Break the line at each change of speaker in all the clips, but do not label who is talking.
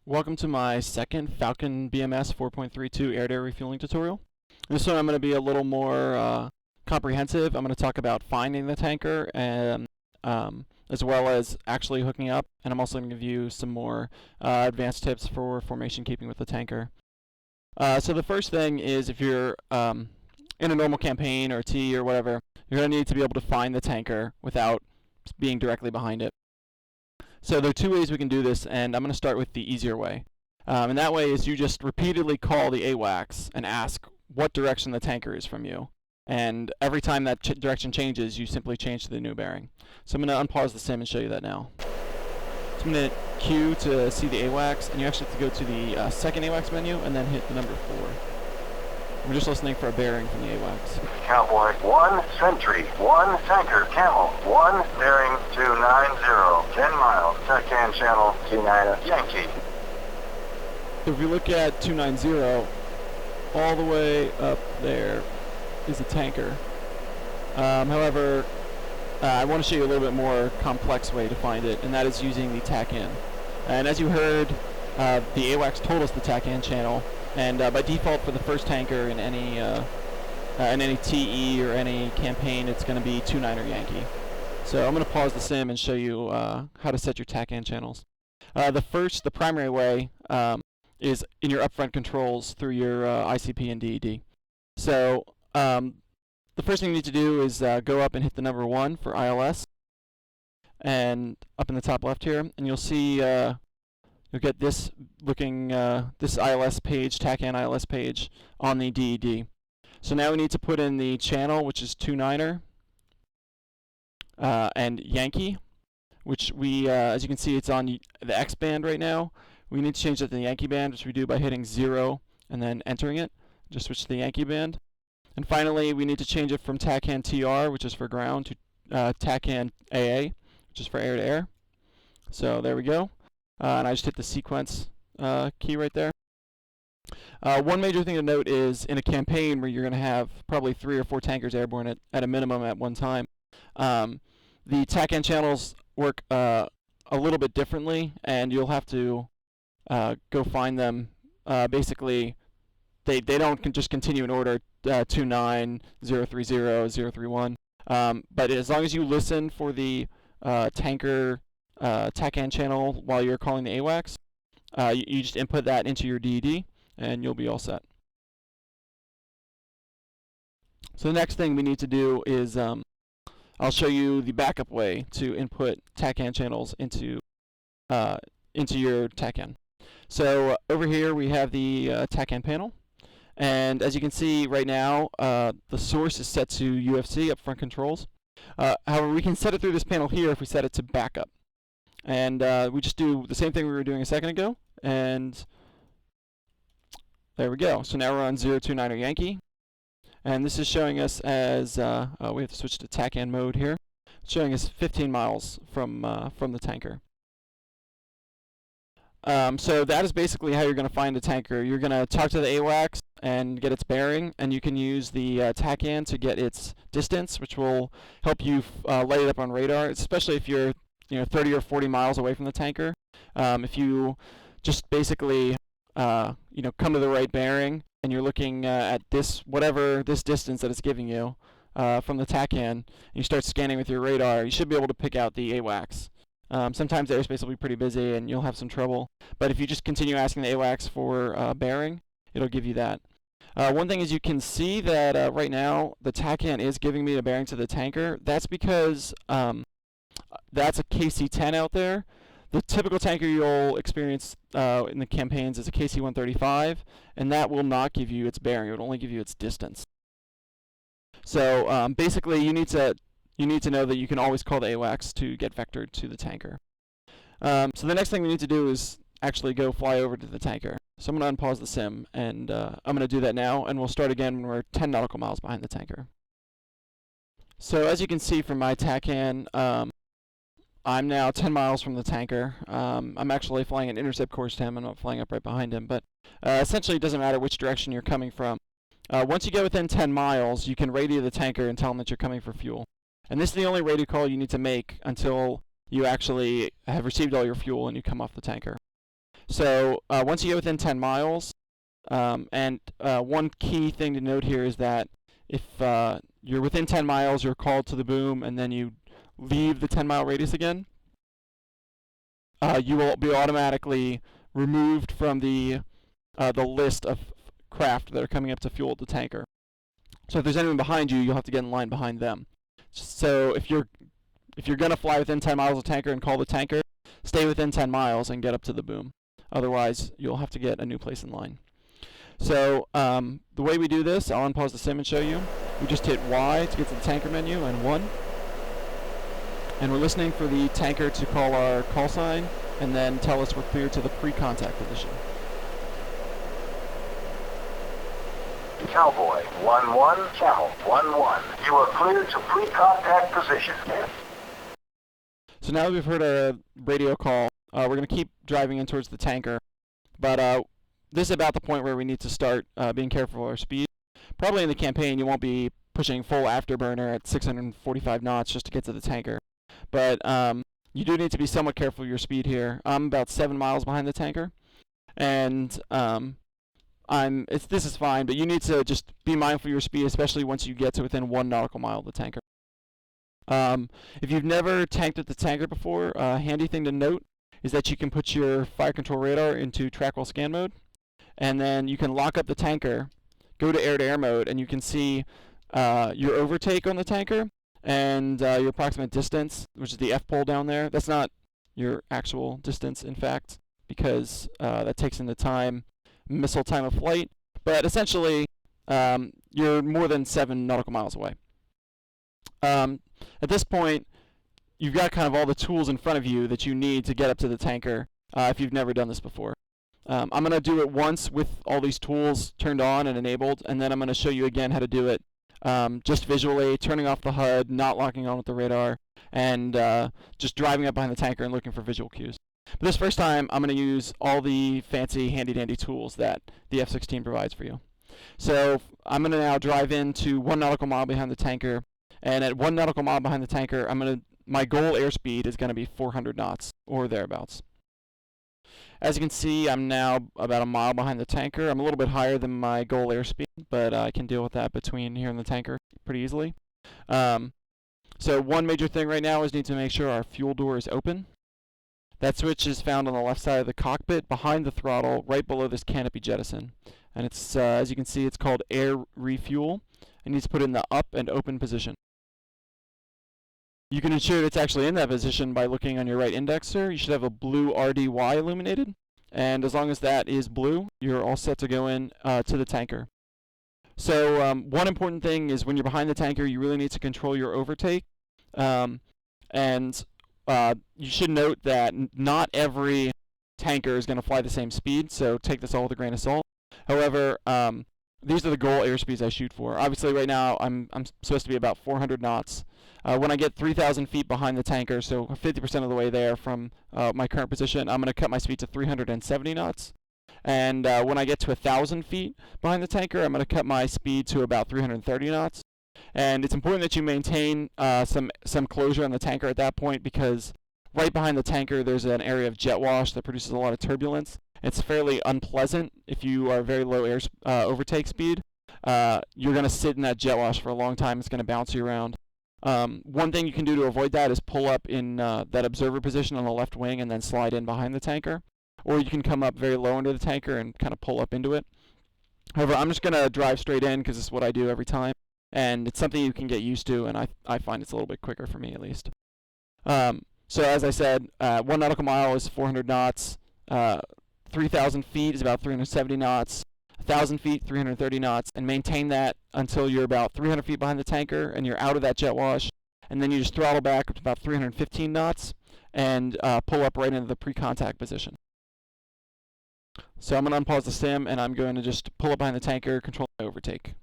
Welcome to my second Falcon BMS 4.32 air-to-air refueling tutorial. This one I'm going to be a little more comprehensive. I'm going to talk about finding the tanker and as well as actually hooking up, and I'm also going to give you some more advanced tips for formation keeping with the tanker. So the first thing is, if you're in a normal campaign or T or whatever, you're going to need to be able to find the tanker without being directly behind it. So there are two ways we can do this, and I'm going to start with the easier way. And that way is you just repeatedly call the AWACs and ask what direction the tanker is from you. And every time that direction changes, you simply change to the new bearing. So I'm going to unpause the sim and show you that now. So I'm going to Q to see the AWACs, and you actually have to go to the second AWACs menu and then hit the number 4. We're just listening for a bearing from the AWACs.
Cowboy 1, Sentry 1, Tanker Camel 1, bearing 290, 10 miles, TACAN channel 29 Yankee.
So if you look at 290, all the way up there is a tanker. However, I want to show you a little bit more complex way to find it, and that is using the TACAN. And as you heard, the AWACs told us the TACAN channel, and by default for the first tanker in any TE or any campaign, it's going to be 29 Yankee. So I'm going to pause the sim and show you how to set your TACAN channels. The primary way is in your upfront controls through your ICP and DED. So the first thing you need to do is go up and hit the number 1 for ILS, and up in the top left here, and you'll see you'll get this this ILS page, TACAN ILS page on the DED. So now we need to put in the channel, which is 29er, and Yankee, which we, as you can see, it's on the X band right now. We need to change that to the Yankee band, which we do by hitting 0 and then entering it. Just switch to the Yankee band. And finally, we need to change it from TACAN TR, which is for ground, to TACAN AA, which is for air-to-air. So there we go. And I just hit the sequence key right there. One major thing to note is in a campaign where you're going to have probably 3 or 4 tankers airborne at a minimum at one time, the TACAN channels work a little bit differently, and you'll have to go find them. Basically, they don't just continue in order 29, 030, 031. But as long as you listen for the tanker TACAN channel while you're calling the AWACs, you just input that into your DED, and you'll be all set. So the next thing we need to do is I'll show you the backup way to input TACAN channels into your TACAN. So over here we have the TACAN panel, and as you can see right now, the source is set to UFC, upfront controls. However, we can set it through this panel here if we set it to backup. And we just do the same thing we were doing a second ago, and there we go. So now we're on 029 Yankee, and this is showing us as we have to switch to TACAN mode here. It's showing us 15 miles from the tanker. So that is basically how you're going to find the tanker. You're going to talk to the AWACs and get its bearing, and you can use the TACAN to get its distance, which will help you light it up on radar, especially if you're 30 or 40 miles away from the tanker. If you just basically come to the right bearing and you're looking at this distance that it's giving you from the TACAN, and you start scanning with your radar, you should be able to pick out the AWACs. Sometimes the airspace will be pretty busy and you'll have some trouble, but if you just continue asking the AWACs for bearing, it'll give you that. One thing is, you can see that right now the TACAN is giving me a bearing to the tanker. That's because that's a KC-10 out there. The typical tanker you'll experience in the campaigns is a KC-135, and that will not give you its bearing. It will only give you its distance. So basically, you need to know that you can always call the AWACs to get vectored to the tanker. So the next thing we need to do is actually go fly over to the tanker. So I'm going to unpause the sim, and I'm going to do that now, and we'll start again when we're 10 nautical miles behind the tanker. So as you can see from my TACAN, I'm now 10 miles from the tanker. I'm actually flying an intercept course to him. I'm not flying up right behind him, but essentially it doesn't matter which direction you're coming from. Once you get within 10 miles, you can radio the tanker and tell him that you're coming for fuel. And this is the only radio call you need to make until you actually have received all your fuel and you come off the tanker. So once you get within 10 miles, and one key thing to note here is that if you're within 10 miles, you're called to the boom, and then you leave the 10-mile radius again, you will be automatically removed from the list of craft that are coming up to fuel the tanker. So if there's anyone behind you, you'll have to get in line behind them. So if you're going to fly within 10 miles of tanker and call the tanker, stay within 10 miles and get up to the boom. Otherwise, you'll have to get a new place in line. So the way we do this, I'll unpause the sim and show you. We just hit Y to get to the tanker menu and 1. And we're listening for the tanker to call our call sign and then tell us we're clear to the pre-contact position.
Cowboy 1-1, Camel 1-1. You are cleared to pre-contact position.
So now that we've heard a radio call, we're going to keep driving in towards the tanker. But this is about the point where we need to start being careful of our speed. Probably in the campaign you won't be pushing full afterburner at 645 knots just to get to the tanker. But you do need to be somewhat careful of your speed here. I'm about 7 miles behind the tanker. And this is fine, but you need to just be mindful of your speed, especially once you get to within 1 nautical mile of the tanker. If you've never tanked at the tanker before, a handy thing to note is that you can put your fire control radar into track while scan mode, and then you can lock up the tanker, go to air-to-air mode, and you can see your overtake on the tanker and your approximate distance, which is the F pole down there. That's not your actual distance, in fact, because that takes into missile time of flight, but essentially you're more than 7 nautical miles away. At this point, you've got kind of all the tools in front of you that you need to get up to the tanker if you've never done this before. I'm going to do it once with all these tools turned on and enabled, and then I'm going to show you again how to do it just visually, turning off the HUD, not locking on with the radar, and just driving up behind the tanker and looking for visual cues. But this first time, I'm going to use all the fancy handy-dandy tools that the F-16 provides for you. So I'm going to now drive into 1 nautical mile behind the tanker, and at 1 nautical mile behind the tanker, my goal airspeed is going to be 400 knots, or thereabouts. As you can see, I'm now about a mile behind the tanker. I'm a little bit higher than my goal airspeed, but I can deal with that between here and the tanker pretty easily. So one major thing right now is need to make sure our fuel door is open. That switch is found on the left side of the cockpit, behind the throttle, right below this canopy jettison. And it's, as you can see, it's called air refuel. It needs to put it in the up and open position. You can ensure it's actually in that position by looking on your right indexer. You should have a blue RDY illuminated, and as long as that is blue, you're all set to go in to the tanker. So one important thing is when you're behind the tanker, you really need to control your overtake, and you should note that not every tanker is going to fly the same speed, so take this all with a grain of salt. However, these are the goal airspeeds I shoot for. Obviously, right now I'm supposed to be about 400 knots. When I get 3,000 feet behind the tanker, so 50% of the way there from my current position, I'm going to cut my speed to 370 knots. And when I get to 1,000 feet behind the tanker, I'm going to cut my speed to about 330 knots. And it's important that you maintain some closure on the tanker at that point, because right behind the tanker there's an area of jet wash that produces a lot of turbulence. It's fairly unpleasant if you are very low overtake speed. You're going to sit in that jet wash for a long time. It's going to bounce you around. One thing you can do to avoid that is pull up in that observer position on the left wing and then slide in behind the tanker. Or you can come up very low into the tanker and kind of pull up into it. However, I'm just going to drive straight in because this is what I do every time. And it's something you can get used to, and I find it's a little bit quicker for me at least. So as I said, 1 nautical mile is 400 knots. 3,000 feet is about 370 knots. 1,000 feet, 330 knots, and maintain that until you're about 300 feet behind the tanker and you're out of that jet wash. And then you just throttle back up to about 315 knots and pull up right into the pre-contact position. So I'm going to unpause the sim, and I'm going to just pull up behind the tanker, control my overtake.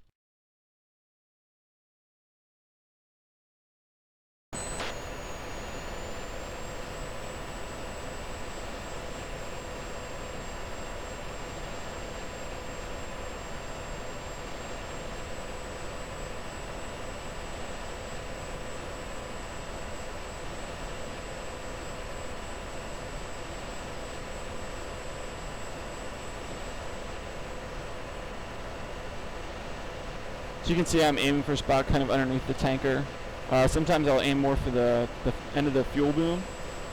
So you can see I'm aiming for a spot kind of underneath the tanker. Sometimes I'll aim more for the end of the fuel boom,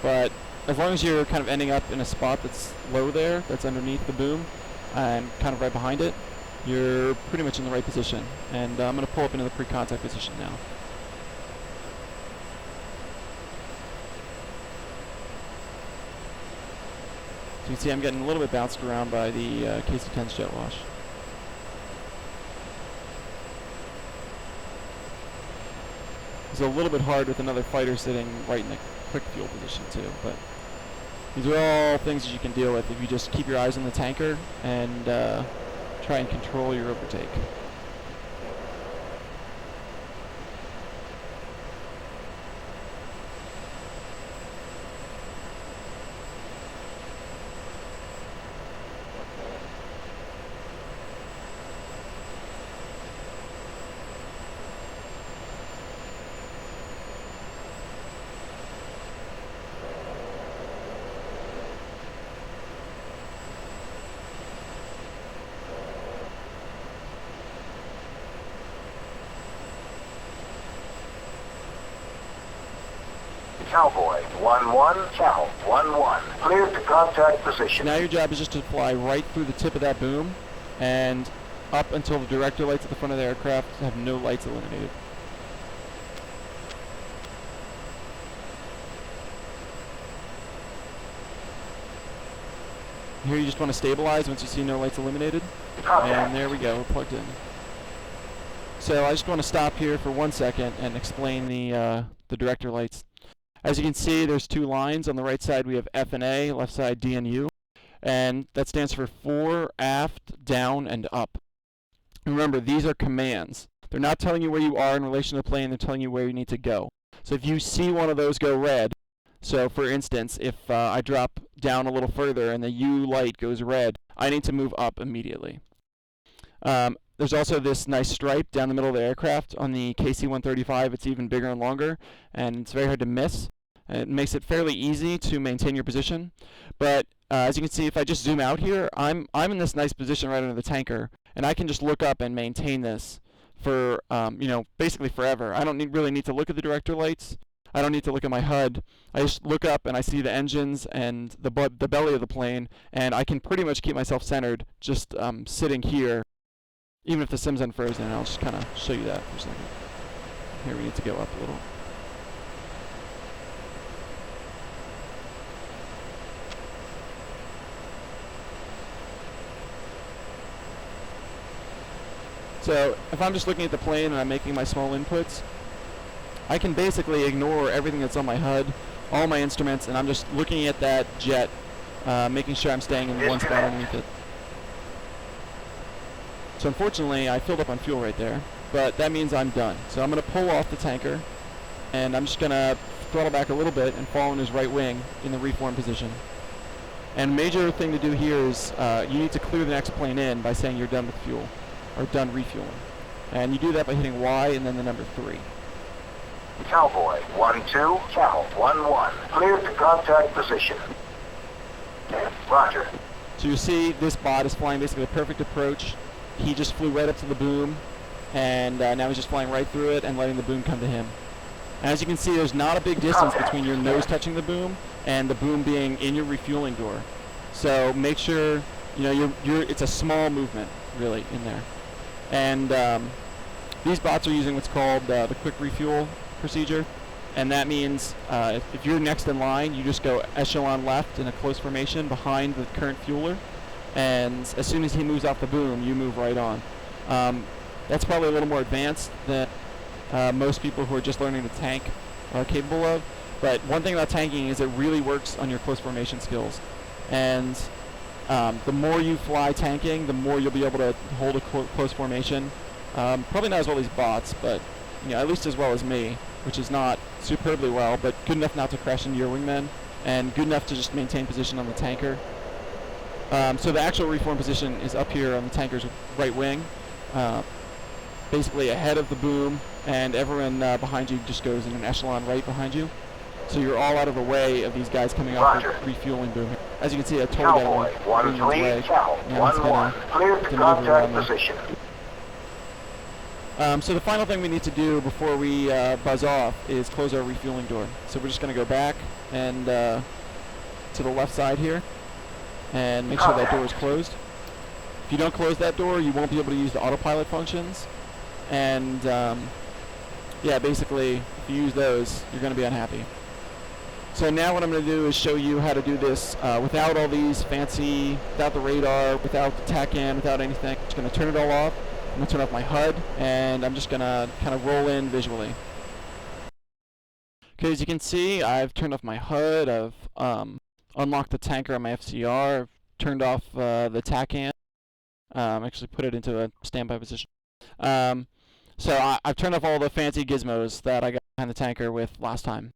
but as long as you're kind of ending up in a spot that's low there, that's underneath the boom, and kind of right behind it, you're pretty much in the right position. And I'm going to pull up into the pre-contact position now. So you can see I'm getting a little bit bounced around by the KC-10's jet wash. It's a little bit hard with another fighter sitting right in the quick fuel position too, but these are all things that you can deal with if you just keep your eyes on the tanker and try and control your overtake.
Cowboy 1-1, Camel 1-1. Cleared to contact position.
Now your job is just to fly right through the tip of that boom and up until the director lights at the front of the aircraft have no lights illuminated. Here you just want to stabilize once you see no lights illuminated.
Contact.
And there we go, we're plugged in. So I just want to stop here for 1 second and explain the director lights. As you can see, there's two lines. On the right side we have F and A, left side D and U. And that stands for fore, aft, down, and up. Remember, these are commands. They're not telling you where you are in relation to the plane, they're telling you where you need to go. So if you see one of those go red, so for instance, if I drop down a little further and the U light goes red, I need to move up immediately. There's also this nice stripe down the middle of the aircraft. On the KC-135, it's even bigger and longer, and it's very hard to miss. It makes it fairly easy to maintain your position. But as you can see, if I just zoom out here, I'm in this nice position right under the tanker, and I can just look up and maintain this for basically forever. I don't really need to look at the director lights. I don't need to look at my HUD. I just look up and I see the engines and the belly of the plane, and I can pretty much keep myself centered just sitting here. Even if the sim's unfrozen, I'll just kind of show you that for a second. Here we need to go up a little. So if I'm just looking at the plane and I'm making my small inputs, I can basically ignore everything that's on my HUD, all my instruments, and I'm just looking at that jet, making sure I'm staying in one spot underneath it. So unfortunately, I filled up on fuel right there, but that means I'm done. So I'm going to pull off the tanker, and I'm just going to throttle back a little bit and fall in his right wing in the reform position. And major thing to do here is you need to clear the next plane in by saying you're done with fuel, or done refueling. And you do that by hitting Y and then the number 3.
Cowboy 1-2, Camel 1-1. Cleared to contact position. Roger.
So you see this bot is flying basically a perfect approach. He just flew right up to the boom, and now he's just flying right through it and letting the boom come to him. And as you can see, there's not a big distance between your nose touching the boom and the boom being in your refueling door. So make sure it's a small movement really in there. And these bots are using what's called the quick refuel procedure, and that means if you're next in line, you just go echelon left in a close formation behind the current fueler. And as soon as he moves off the boom, you move right on. That's probably a little more advanced than most people who are just learning to tank are capable of. But one thing about tanking is it really works on your close formation skills. And the more you fly tanking, the more you'll be able to hold a close formation. Probably not as well as bots, but at least as well as me, which is not superbly well, but good enough not to crash into your wingmen, and good enough to just maintain position on the tanker. So the actual reform position is up here on the tanker's right wing, basically ahead of the boom, and everyone behind you just goes in an echelon right behind you. So you're all out of the way of these guys coming off the refueling boom. As you can see, I totally got in the way.
Camel 1-1. Cleared to contact position.
So the final thing we need to do before we buzz off is close our refueling door. So we're just going to go back and to the left side here and make sure that door is closed. If you don't close that door, you won't be able to use the autopilot functions. And yeah, basically, if you use those, you're going to be unhappy. So now what I'm going to do is show you how to do this without all these fancy, without the radar, without the TACAN, without anything. I'm just going to turn it all off. I'm going to turn off my HUD, and I'm just going to kind of roll in visually. Okay, as you can see, I've turned off my HUD. I've unlocked the tanker on my FCR. I've turned off the TACAN. Actually put it into a standby position. So I've turned off all the fancy gizmos that I got behind the tanker with last time.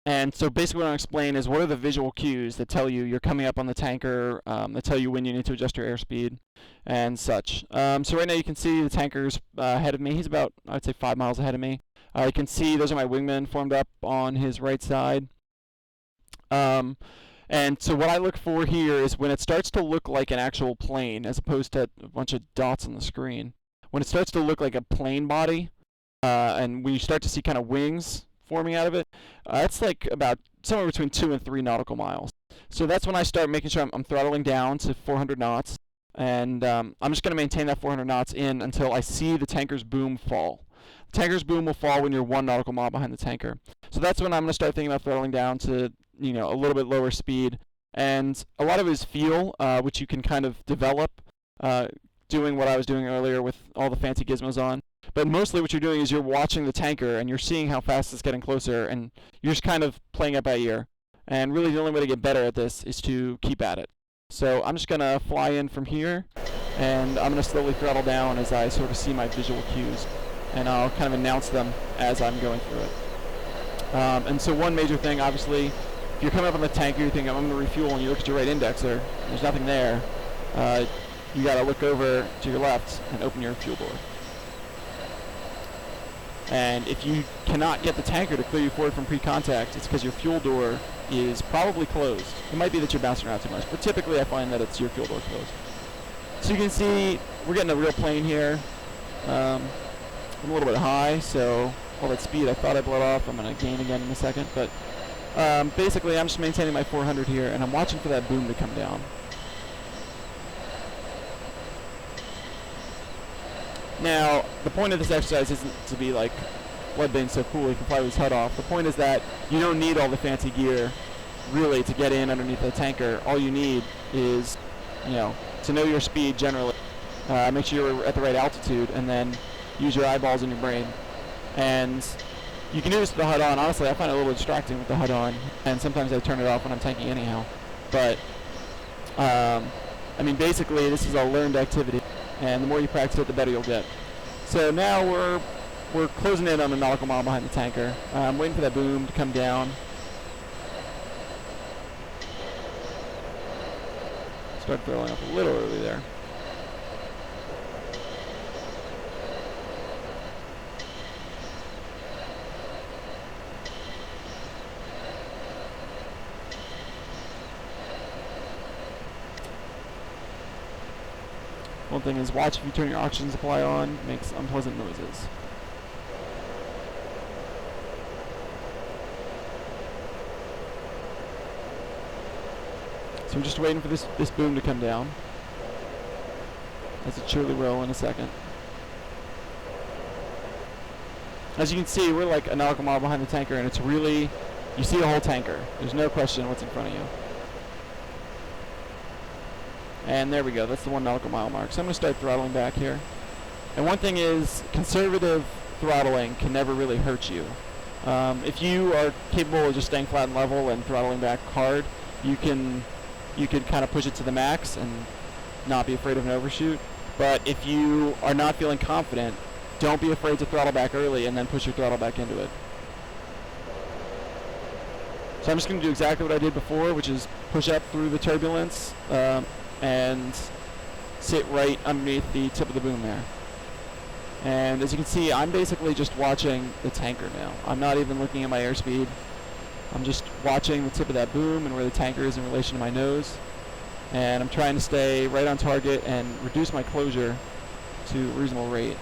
And so basically what I'm going to explain is what are the visual cues that tell you you're coming up on the tanker, that tell you when you need to adjust your airspeed and such. So right now you can see the tanker's ahead of me. He's about, I'd say, 5 miles ahead of me. You can see those are my wingmen formed up on his right side. And so what I look for here is when it starts to look like an actual plane as opposed to a bunch of dots on the screen. When it starts to look like a plane body, and when you start to see kind of wings forming out of it, it's like about somewhere between 2 and 3 nautical miles. So that's when I start making sure I'm throttling down to 400 knots, and I'm just going to maintain that 400 knots in until I see the tanker's boom fall. The tanker's boom will fall when you're 1 nautical mile behind the tanker. So that's when I'm going to start thinking about throttling down to, you know, a little bit lower speed. And a lot of it is feel, which you can kind of develop doing what I was doing earlier with all the fancy gizmos on. But mostly what you're doing is you're watching the tanker and you're seeing how fast it's getting closer, and you're just kind of playing it by ear. And really the only way to get better at this is to keep at it. So I'm just going to fly in from here, and I'm going to slowly throttle down as I sort of see my visual cues. And I'll kind of announce them as I'm going through it. And so one major thing, obviously, if you're coming up on the tanker, you think I'm going to refuel, and you look at your right indexer, there's nothing there. You got to look over to your left and open your fuel door. And if you cannot get the tanker to clear you forward from pre-contact, it's because your fuel door is probably closed. It might be that you're bouncing around too much, but typically I find that it's your fuel door closed. So you can see we're getting a real plane here. I'm a little bit high, so all that speed I thought I bled off, I'm going to gain again in a second. But basically I'm just maintaining my 400 here, and I'm watching for that boom to come down. Now, the point of this exercise isn't to be like, Bloodbane's so cool, he can fly with his HUD off. The point is that you don't need all the fancy gear, really, to get in underneath the tanker. All you need is, you know, to know your speed generally, make sure you're at the right altitude, and then use your eyeballs and your brain. And you can do this with the HUD on. Honestly, I find it a little distracting with the HUD on, and sometimes I turn it off when I'm tanking anyhow. But, I mean, basically, this is a learned activity. And the more you practice it, the better you'll get. So now we're closing in on a nautical mile behind the tanker. I'm waiting for that boom to come down. Start throwing up a little early there. One thing is, watch if you turn your oxygen supply on, it makes unpleasant noises. So we're just waiting for this boom to come down, as it surely will in a second. As you can see, we're like a nautical mile behind the tanker, and it's really, you see the whole tanker. There's no question what's in front of you. And there we go, that's the 1 nautical mile mark. So I'm going to start throttling back here. And one thing is, conservative throttling can never really hurt you. If you are capable of just staying flat and level and throttling back hard, you could kind of push it to the max and not be afraid of an overshoot. But if you are not feeling confident, don't be afraid to throttle back early and then push your throttle back into it. So I'm just going to do exactly what I did before, which is push up through the turbulence, and sit right underneath the tip of the boom there. And as you can see, I'm basically just watching the tanker now. I'm not even looking at my airspeed. I'm just watching the tip of that boom and where the tanker is in relation to my nose. And I'm trying to stay right on target and reduce my closure to a reasonable rate.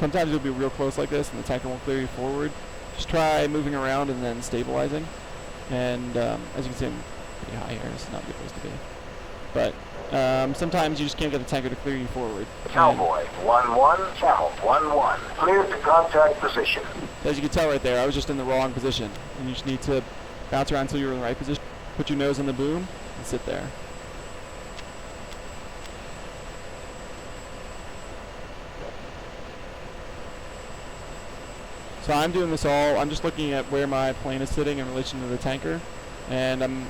Sometimes you'll be real close like this and the tanker won't clear you forward. Just try moving around and then stabilizing. And as you can see, I'm pretty high here. This is not a good place to be. But sometimes you just can't get the tanker to clear you forward.
Cowboy 1-1, Camel 1-1. Cleared to contact position.
As you can tell right there, I was just in the wrong position. And you just need to bounce around until you're in the right position. Put your nose in the boom and sit there. So I'm doing this all, I'm just looking at where my plane is sitting in relation to the tanker, and I'm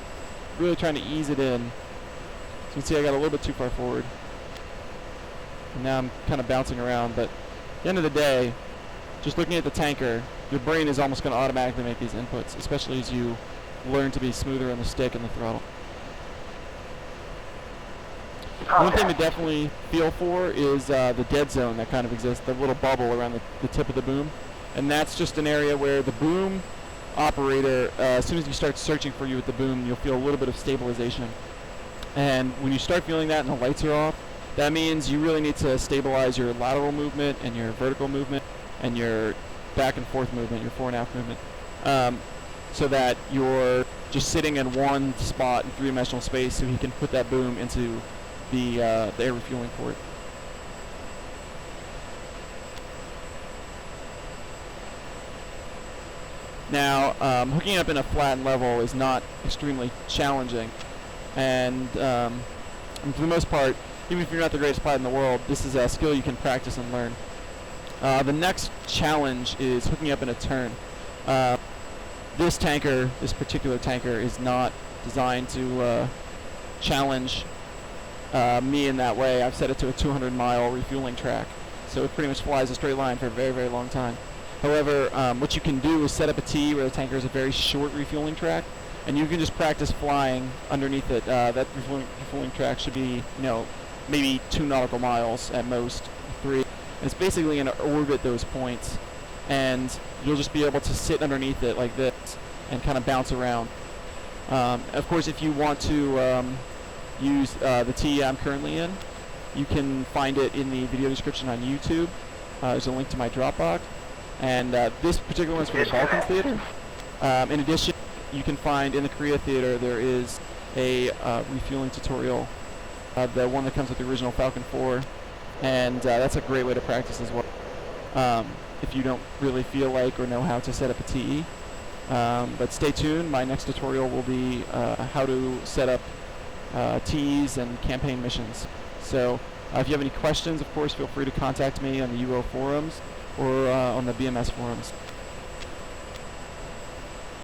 really trying to ease it in. So you can see I got a little bit too far forward. And now I'm kind of bouncing around, but at the end of the day, just looking at the tanker, your brain is almost going to automatically make these inputs, especially as you learn to be smoother on the stick and the throttle. One thing to definitely feel for is the dead zone that kind of exists, the little bubble around the tip of the boom. And that's just an area where the boom operator, as soon as you start searching for you with the boom, you'll feel a little bit of stabilization. And when you start feeling that and the lights are off, that means you really need to stabilize your lateral movement and your vertical movement and your back and forth movement, your fore and aft movement, so that you're just sitting in one spot in three-dimensional space so he can put that boom into the air refueling port. Now, hooking up in a flat level is not extremely challenging, and for the most part, even if you're not the greatest pilot in the world, this is a skill you can practice and learn. The next challenge is hooking up in a turn. This particular tanker, is not designed to challenge me in that way. I've set it to a 200-mile refueling track, so it pretty much flies a straight line for a very, very long time. However, what you can do is set up a T where the tanker is a very short refueling track, and you can just practice flying underneath it. That refueling track should be, maybe 2 nautical miles at most, 3. And it's basically going to orbit those points, and you'll just be able to sit underneath it like this and kind of bounce around. Of course, if you want to use the T I'm currently in, you can find it in the video description on YouTube. There's a link to my Dropbox. And this particular one is for the Falcon Theater. In addition, you can find in the Korea Theater there is a refueling tutorial, the one that comes with the original Falcon 4, and that's a great way to practice as well if you don't really feel like or know how to set up a TE. But stay tuned, my next tutorial will be how to set up TEs and campaign missions. So if you have any questions, of course, feel free to contact me on the UO forums or on the BMS forums.